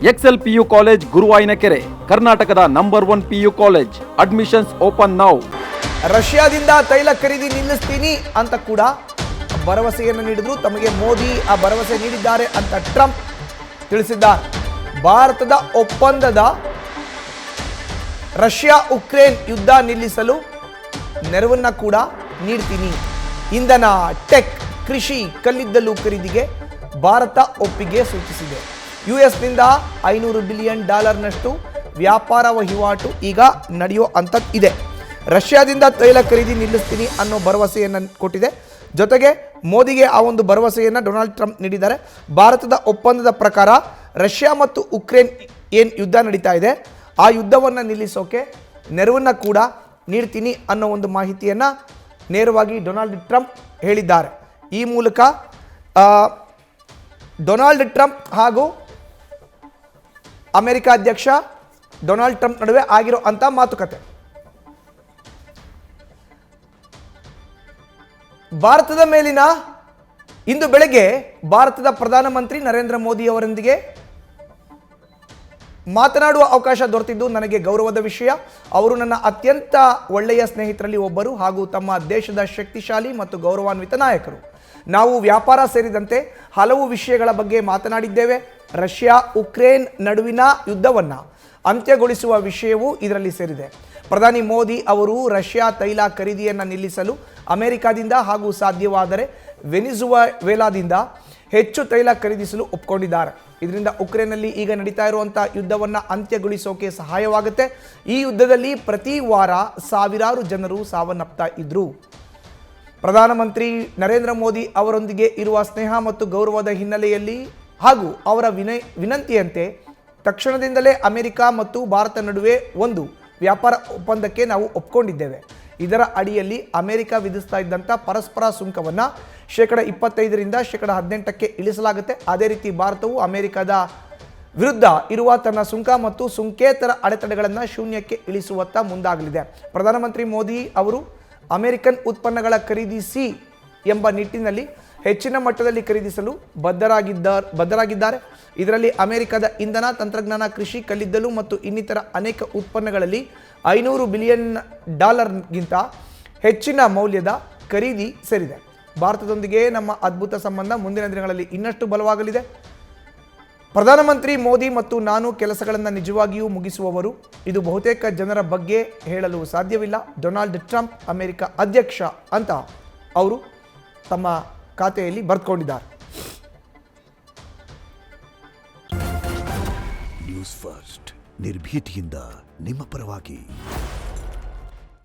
Excel PU college ಗುರುವಾಯಿನಕೆರೆ, ಕರ್ನಾಟಕದ number 1 PU college. Admissions open now. ರಷ್ಯಾದಿಂದ ತೈಲ ಖರೀದಿ ನಿಲ್ಲಿಸ್ತೀನಿ ಅಂತ ಕೂಡ ಭರವಸೆಯನ್ನು ನೀಡಿದ್ರು. ತಮಗೆ ಮೋದಿ ಆ ಭರವಸೆ ನೀಡಿದ್ದಾರೆ ಅಂತ ಟ್ರಂಪ್ ತಿಳಿಸಿದ್ದಾರೆ. ಭಾರತದ ಒಪ್ಪಂದದ ರಷ್ಯಾ ಉಕ್ರೇನ್ ಯುದ್ಧ ನಿಲ್ಲಿಸಲು ನೆರವನ್ನ ಕೂಡ ನೀಡ್ತೀನಿ. ಇಂಧನ, ಟೆಕ್, ಕೃಷಿ, ಕಲ್ಲಿದ್ದಲು ಖರೀದಿಗೆ ಭಾರತ ಒಪ್ಪಿಗೆ ಸೂಚಿಸಿದೆ. ಯುಎಸ್ನಿಂದ $500 ಬಿಲಿಯನ್ ವ್ಯಾಪಾರ ವಹಿವಾಟು ಈಗ ನಡೆಯೋ ಅಂಥದ್ದು ಇದೆ. ರಷ್ಯಾದಿಂದ ತೈಲ ಖರೀದಿ ನಿಲ್ಲಿಸ್ತೀನಿ ಅನ್ನೋ ಭರವಸೆಯನ್ನು ಕೊಟ್ಟಿದೆ. ಜೊತೆಗೆ ಮೋದಿಗೆ ಆ ಒಂದು ಭರವಸೆಯನ್ನು ಡೊನಾಲ್ಡ್ ಟ್ರಂಪ್ ನೀಡಿದ್ದಾರೆ. ಭಾರತದ ಒಪ್ಪಂದದ ಪ್ರಕಾರ ರಷ್ಯಾ ಮತ್ತು ಉಕ್ರೇನ್ ಏನು ಯುದ್ಧ ನಡೀತಾ ಇದೆ ಆ ಯುದ್ಧವನ್ನು ನಿಲ್ಲಿಸೋಕೆ ನೆರವನ್ನು ಕೂಡ ನೀಡ್ತೀನಿ ಅನ್ನೋ ಒಂದು ಮಾಹಿತಿಯನ್ನು ನೇರವಾಗಿ ಡೊನಾಲ್ಡ್ ಟ್ರಂಪ್ ಹೇಳಿದ್ದಾರೆ. ಈ ಮೂಲಕ ಡೊನಾಲ್ಡ್ ಟ್ರಂಪ್ ಹಾಗೂ ಅಮೆರಿಕ ಅಧ್ಯಕ್ಷ ಡೊನಾಲ್ಡ್ ಟ್ರಂಪ್ ನಡುವೆ ಆಗಿರೋ ಅಂಥ ಮಾತುಕತೆ. ಭಾರತದ ಮೇಲಿನ ಇಂದು ಬೆಳಗ್ಗೆ ಭಾರತದ ಪ್ರಧಾನಮಂತ್ರಿ ನರೇಂದ್ರ ಮೋದಿ ಅವರೊಂದಿಗೆ ಮಾತನಾಡುವ ಅವಕಾಶ ದೊರೆತಿದ್ದು ನನಗೆ ಗೌರವದ ವಿಷಯ. ಅವರು ನನ್ನ ಅತ್ಯಂತ ಒಳ್ಳೆಯ ಸ್ನೇಹಿತರಲ್ಲಿ ಒಬ್ಬರು ಹಾಗೂ ತಮ್ಮ ದೇಶದ ಶಕ್ತಿಶಾಲಿ ಮತ್ತು ಗೌರವಾನ್ವಿತ ನಾಯಕರು. ನಾವು ವ್ಯಾಪಾರ ಸೇರಿದಂತೆ ಹಲವು ವಿಷಯಗಳ ಬಗ್ಗೆ ಮಾತನಾಡಿದ್ದೇವೆ. ರಷ್ಯಾ ಉಕ್ರೇನ್ ನಡುವಿನ ಯುದ್ಧವನ್ನು ಅಂತ್ಯಗೊಳಿಸುವ ವಿಷಯವೂ ಇದರಲ್ಲಿ ಸೇರಿದೆ. ಪ್ರಧಾನಿ ಮೋದಿ ಅವರು ರಷ್ಯಾ ತೈಲ ಖರೀದಿಯನ್ನು ನಿಲ್ಲಿಸಲು ಅಮೆರಿಕದಿಂದ ಹಾಗೂ ಸಾಧ್ಯವಾದರೆ ವೆನಿಜುವೆಲಾದಿಂದ ಹೆಚ್ಚು ತೈಲ ಖರೀದಿಸಲು ಒಪ್ಪಿಕೊಂಡಿದ್ದಾರೆ. ಇದರಿಂದ ಉಕ್ರೇನ್ನಲ್ಲಿ ಈಗ ನಡೀತಾ ಇರುವಂಥ ಯುದ್ಧವನ್ನು ಅಂತ್ಯಗೊಳಿಸೋಕೆ ಸಹಾಯವಾಗುತ್ತೆ. ಈ ಯುದ್ಧದಲ್ಲಿ ಪ್ರತಿ ವಾರ ಸಾವಿರಾರು ಜನರು ಸಾವನ್ನಪ್ತಾ ಇದ್ರು. ಪ್ರಧಾನಮಂತ್ರಿ ನರೇಂದ್ರ ಮೋದಿ ಅವರೊಂದಿಗೆ ಇರುವ ಸ್ನೇಹ ಮತ್ತು ಗೌರವದ ಹಿನ್ನೆಲೆಯಲ್ಲಿ ಹಾಗೂ ಅವರ ವಿನಂತಿಯಂತೆ ತಕ್ಷಣದಿಂದಲೇ ಅಮೆರಿಕ ಮತ್ತು ಭಾರತ ನಡುವೆ ಒಂದು ವ್ಯಾಪಾರ ಒಪ್ಪಂದಕ್ಕೆ ನಾವು ಒಪ್ಕೊಂಡಿದ್ದೇವೆ. ಇದರ ಅಡಿಯಲ್ಲಿ ಅಮೆರಿಕ ವಿಧಿಸ್ತಾ ಇದ್ದಂಥ ಪರಸ್ಪರ ಸುಂಕವನ್ನು 25% 18% ಇಳಿಸಲಾಗುತ್ತೆ. ಅದೇ ರೀತಿ ಭಾರತವು ಅಮೆರಿಕದ ವಿರುದ್ಧ ಇರುವ ತನ್ನ ಸುಂಕ ಮತ್ತು ಸುಂಕೇತರ ಅಡೆತಡೆಗಳನ್ನು ಶೂನ್ಯಕ್ಕೆ ಇಳಿಸುವತ್ತ ಮುಂದಾಗಲಿದೆ. ಪ್ರಧಾನಮಂತ್ರಿ ಮೋದಿ ಅವರು ಅಮೆರಿಕನ್ ಉತ್ಪನ್ನಗಳ ಖರೀದಿಸಿ ಎಂಬ ನಿಟ್ಟಿನಲ್ಲಿ ಹೆಚ್ಚಿನ ಮಟ್ಟದಲ್ಲಿ ಖರೀದಿಸಲು ಬದ್ಧರಾಗಿದ್ದಾರೆ. ಇದರಲ್ಲಿ ಅಮೆರಿಕದ ಇಂಧನ, ತಂತ್ರಜ್ಞಾನ, ಕೃಷಿ, ಕಲ್ಲಿದ್ದಲು ಮತ್ತು ಇನ್ನಿತರ ಅನೇಕ ಉತ್ಪನ್ನಗಳಲ್ಲಿ $500 ಬಿಲಿಯನ್ ಗಿಂತ ಹೆಚ್ಚಿನ ಮೌಲ್ಯದ ಖರೀದಿ ಸೇರಿದೆ. ಭಾರತದೊಂದಿಗೆ ನಮ್ಮ ಅದ್ಭುತ ಸಂಬಂಧ ಮುಂದಿನ ದಿನಗಳಲ್ಲಿ ಇನ್ನಷ್ಟು ಬಲವಾಗಲಿದೆ. ಪ್ರಧಾನಮಂತ್ರಿ ಮೋದಿ ಮತ್ತು ನಾನು ಕೆಲಸಗಳನ್ನು ನಿಜವಾಗಿಯೂ ಮುಗಿಸುವವರು. ಇದು ಬಹುತೇಕ ಜನರ ಬಗ್ಗೆ ಹೇಳಲು ಸಾಧ್ಯವಿಲ್ಲ. ಡೊನಾಲ್ಡ್ ಟ್ರಂಪ್ ಅಮೆರಿಕ ಅಧ್ಯಕ್ಷ ಅಂತ ಅವರು ತಮ್ಮ ಖಾತೆಯಲ್ಲಿ ಬರೆದುಕೊಂಡಿದ್ದಾರೆ. ನ್ಯೂಸ್ ಫಸ್ಟ್ ನಿರ್ಭೀತಿಯಿಂದ ನಿಮ್ಮ ಪರವಾಗಿ.